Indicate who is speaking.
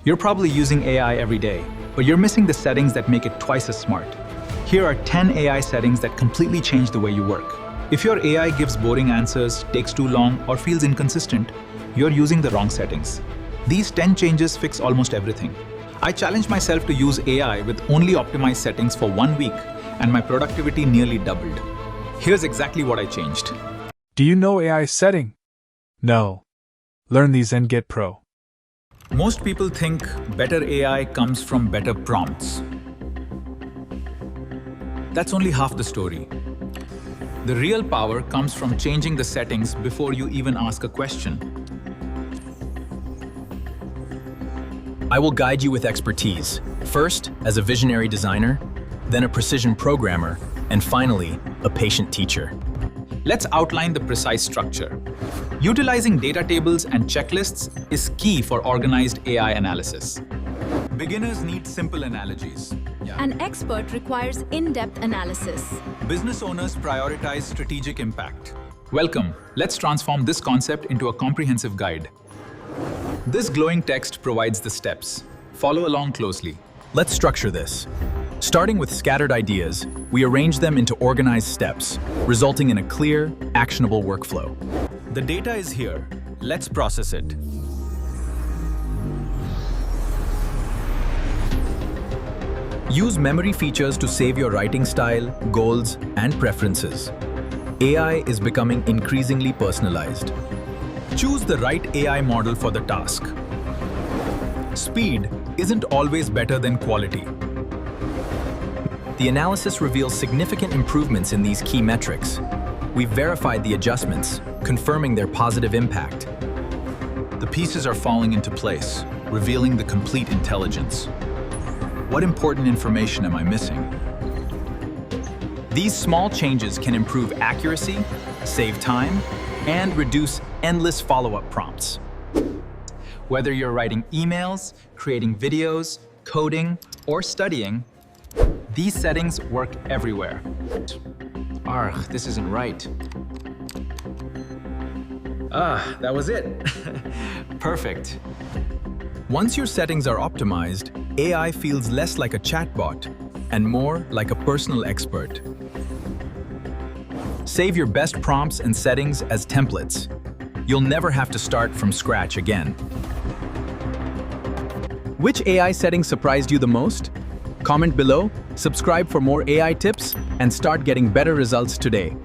Speaker 1: You're probably using AI every day, but you're missing the settings that make it twice as smart. Here are 10 AI settings that completely change the way you work. If your AI gives boring answers, takes too long, or feels inconsistent, you're using the wrong settings. These 10 changes fix almost everything. I challenged myself to use AI with only optimized settings for 1 week, and my productivity nearly doubled. Here's exactly what I changed.
Speaker 2: Do you know AI setting? No. Learn these and get pro.
Speaker 1: Most people think better AI comes from better prompts. That's only half the story. The real power comes from changing the settings before you even ask a question.
Speaker 3: I will guide you with expertise, first as a visionary designer, then a precision programmer, and finally, a patient teacher.
Speaker 1: Let's outline the precise structure. Utilizing data tables and checklists is key for organized AI analysis. Beginners need simple analogies.
Speaker 4: An expert requires in-depth analysis.
Speaker 1: Business owners prioritize strategic impact. Welcome. Let's transform this concept into a comprehensive guide. This glowing text provides the steps. Follow along closely.
Speaker 3: Let's structure this. Starting with scattered ideas, we arrange them into organized steps, resulting in a clear, actionable workflow.
Speaker 1: The data is here. Let's process it.
Speaker 3: Use memory features to save your writing style, goals, and preferences. AI is becoming increasingly personalized.
Speaker 1: Choose the right AI model for the task. Speed isn't always better than quality.
Speaker 3: The analysis reveals significant improvements in these key metrics. We've verified the adjustments, confirming their positive impact.
Speaker 1: The pieces are falling into place, revealing the complete intelligence. What important information am I missing?
Speaker 3: These small changes can improve accuracy, save time, and reduce endless follow-up prompts.
Speaker 1: Whether you're writing emails, creating videos, coding, or studying, these settings work everywhere. This isn't right. That was it. Perfect.
Speaker 3: Once your settings are optimized, AI feels less like a chatbot and more like a personal expert. Save your best prompts and settings as templates. You'll never have to start from scratch again. Which AI setting surprised you the most? Comment below, subscribe for more AI tips, and start getting better results today.